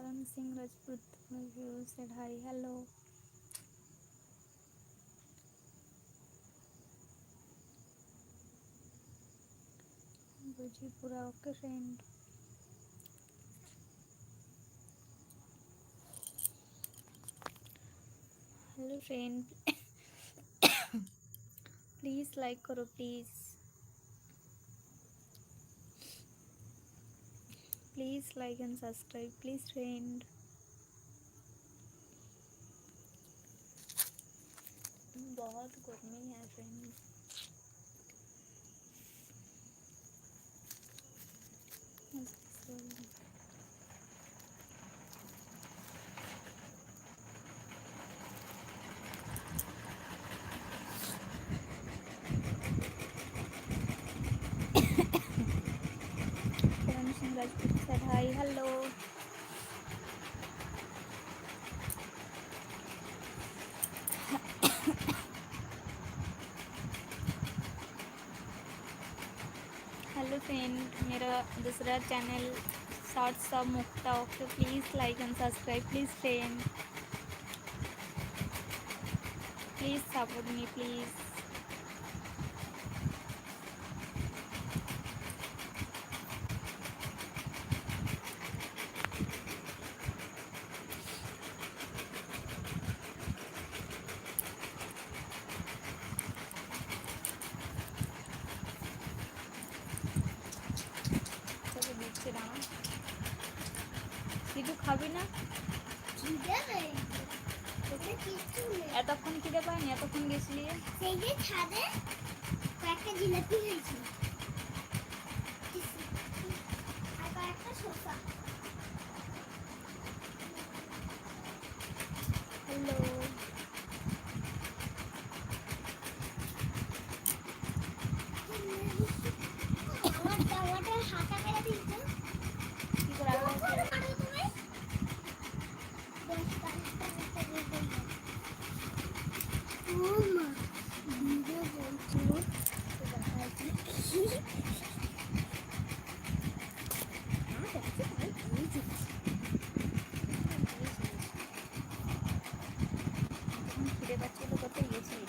Karan Singh Rajput said hi. Hello. Bujipura, okay friend. Hello friend. Please like करो please. Please like and subscribe please friend. बहुत गर्मी है friend. Karan Singh Rajput said hi. Hello. Hello friend, मेरा दूसरा channel shorts of Mukta okay, please like and subscribe please friend, please support me please. চলো দিচ্ছি না, কিছু খাবি না? এতক্ষণ খিদে পাইনি, এতক্ষণ গেছিলি সেই যে ছাদে কয়েকটা জিলাপি হয়েছিল আর কয়েকটা শসা. হ্যালো. আমার টমেটোর হাতা মেরে দিয়েছে. কি করে আগে খিদে পাচ্ছিল কোথায় গেছিলি?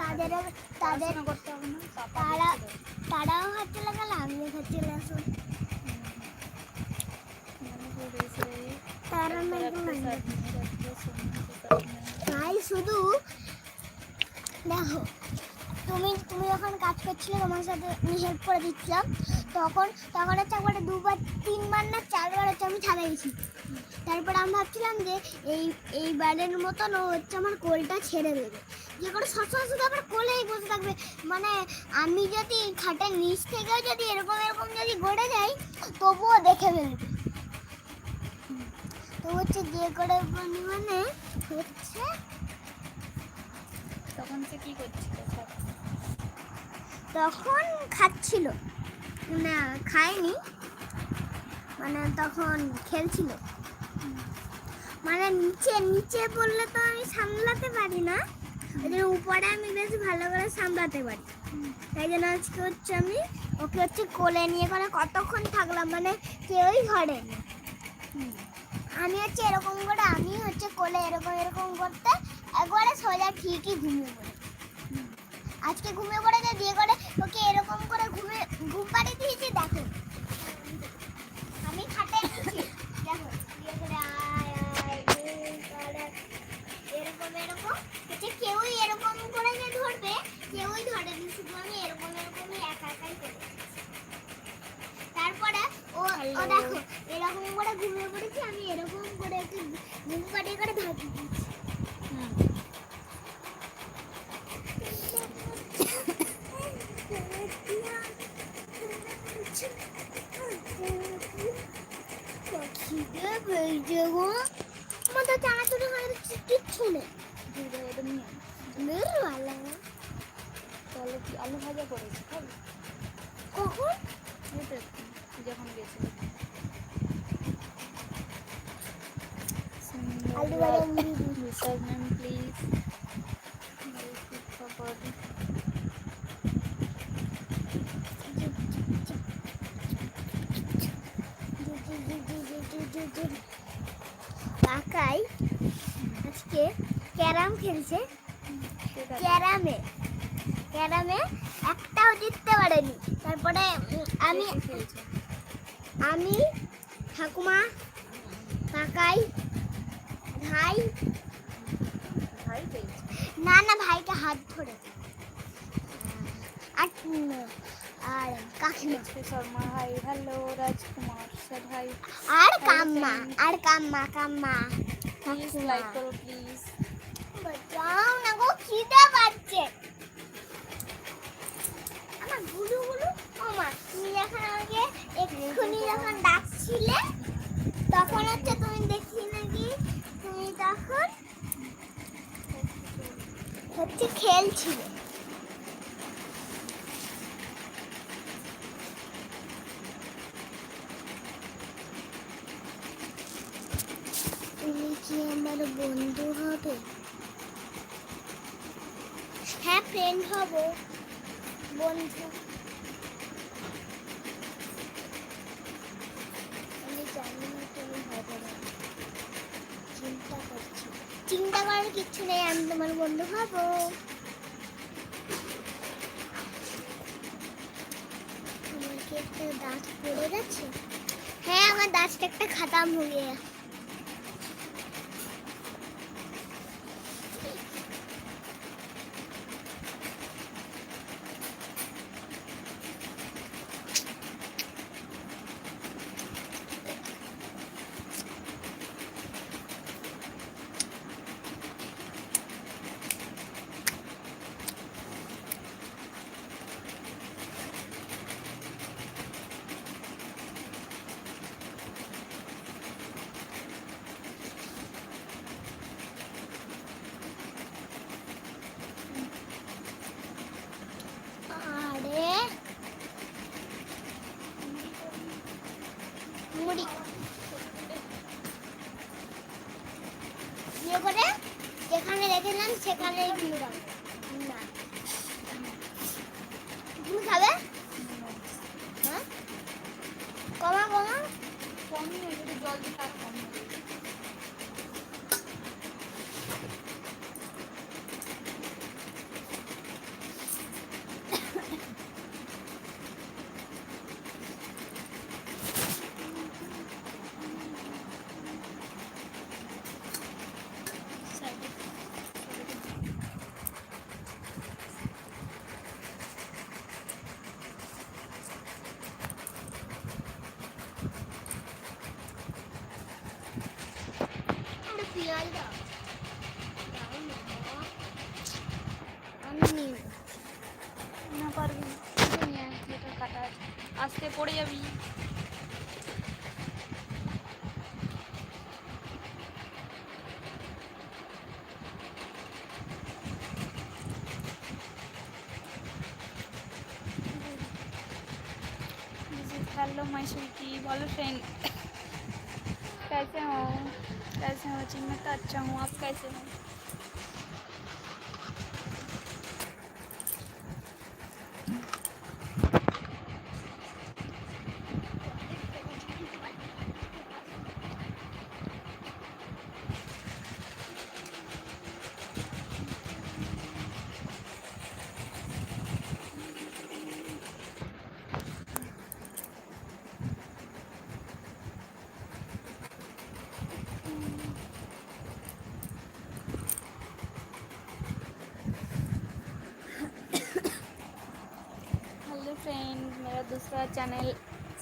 তাদের পড়াশোনা করতে হবে না? তারাও হাঁটতে লাগাল, আমিও হাঁটতে লাগলাম. তারা তাই শুধু দেখো, তুমি যখন কাজ করছিলে তোমার সাথে আমি হেল্প করে দিচ্ছিলাম, তখন হচ্ছে একবারে 2বার 3বার না 4বার হচ্ছে আমি ছাদে গেছি. তারপরে আমি ভাবছিলাম যে এই বারের মতন ও হচ্ছে আমার কোলটা ছেড়ে দেবে, যে করে সবসময় শুধু আবার কোলেই বসে থাকবে. মানে আমি যদি খাটের নিচ থেকেও যদি এরকম যদি গড়ে যাই তবুও দেখে ফেলবে. তো হচ্ছে যে করে মানে হচ্ছে তখন সে কি করছিল? তখন খাচ্ছিল না, খায়নি, মানে তখন খেলছিল. মানে নিচে পড়লে তো আমি সামলাতে পারি না, ওই জন্য উপরে আমি বেশ ভালো করে সামলাতে পারি. তাই জন্য আজকে হচ্ছে আমি ওকে হচ্ছে কোলে নিয়ে করে কতক্ষণ থাকলাম, মানে কেউই ঘরে নেই. আমি হচ্ছে এরকম করে আমি হচ্ছে কোলে এরকম করতে একবারে সোজা ঠিকই ঘুমিয়ে পড়ে. আজকে ঘুমিয়ে পড়েছে, দিয়ে করে ওকে এরকম করে ঘুম পাড়িয়ে দিয়েছি. দেখো আমি খাটে নিচ্ছি, দেখো দিয়ে করে এরকম হচ্ছে কেউই এরকম করে যে ধরবে কেউই ধরেনি, শুধু আমি এরকমই একাই করে. তারপরে ও দেখো এরকম করে ঘুমিয়ে পড়েছি, আমি এরকম করে একটু ঘুম পাড়িয়ে করে ঢাকি দিচ্ছি. আমাদের চানাচুরি কিচ্ছু নেই. তাহলে কি আলু ভাজা করেছি খাবি? কখন যখন গেছিলি আলু ভাজা প্লিজ খবর. ক্যারাম খেলছে, ঠিক আছে। ক্যারামে একটাও জিততে পারেনি। তারপরে আমি কে কে খেলছে? আমি ঠাকুমা, কাকাই, ভাই, ভাই খেলছে। না না ভাইকে হাত ধরে, আর আর কাকিমা, HP Sharma hi, hello Rajkumar sir hi. আর কাম্মা, আর কাম্মা কাম্মা প্লিজ লাইক করো প্লিজ। বাঁচাও না গো, খিদে পাচ্ছে আমার। গুলু গুলু, ও মা, তুমি যখন আমাকে এক্ষুনি যখন ডাকছিলে তখন হচ্ছে তুমি দেখি নাকি তুমি তখন হচ্ছে খেলছিলে। তুমি কি আমার বন্ধু হবে? হ্যাঁ, ফ্রেন্ড হব, বন্ধু। আমি জানি না তুমি হবে না, চিন্তা করছি। চিন্তা করার কিচ্ছু নেই, আমি তোমার বন্ধু হব। আমার কি একটা দাঁত পড়ে গেছে? হ্যাঁ, আমার দাঁতটা একটা খতম হয়ে গেছে। আরে মুড়ি ইয়ে করে যেখানে রেখেছিলাম সেখানেই দিয়ে দাও। না, তুমি খাবে? হ্যাঁ, কমা কমা। কম নেই, যদি জল দিতে আর কম নেই। পেঁয়াজ দাও। আমি নিয়ে নেবো। না পারবি না, নিয়ে আয়, যেটা কাটা আছে আস্তে পড়ে যাবি। हेलो माय स्वीटी, बोलो फ्रेंड कैसे हो? कैसे हो जी? मैं तो अच्छा हूँ, आप कैसे हो? हेलो फ्रेंड, मेरा दूसरा channel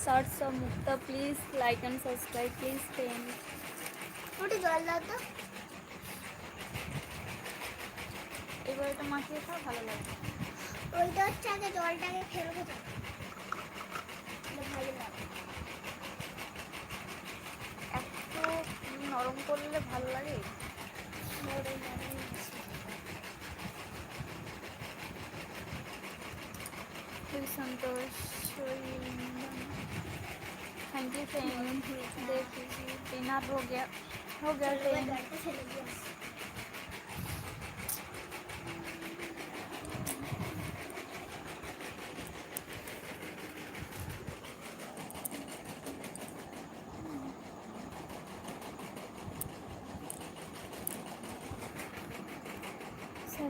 shorts of Mukta, please like and subscribe please friend. ওটা জল দাও তো। এবার এটা মাখিয়ে খাও, ভালো লাগবে। ওইটা হচ্ছে আগে জলটাকে ফেলবো তো, ভালো লাগে। এত নরম করলে ভালো লাগে। संतोष, थैंक यू फ्रेंड। देख लीजिए डिनर हो गया फ्रेंड।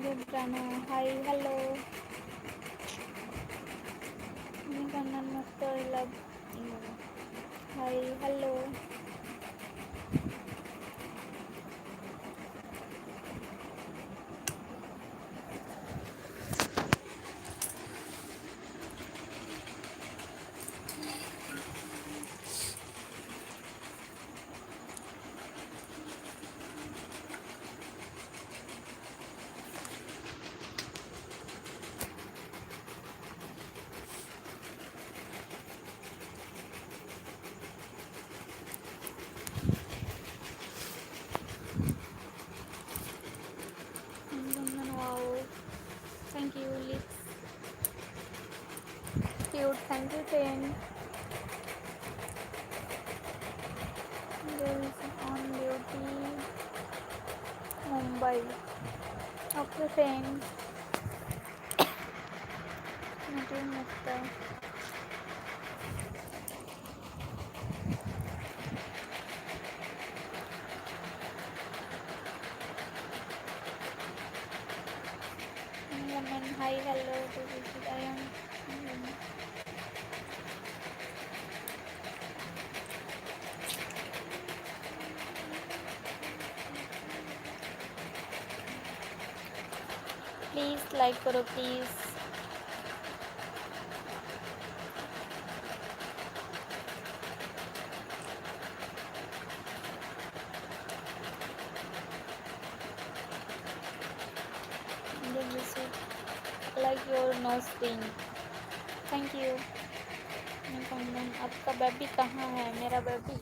रुद्राना हाय हेलो मी कन्नन मुक्त love hi hello wow thank you lips cute thank you friend there is on beauty Mumbai okay friend Natu Mukta Lemon hi hello to visit I am please like करो please like your nose ring thank you आपका baby कहाँ है मेरा baby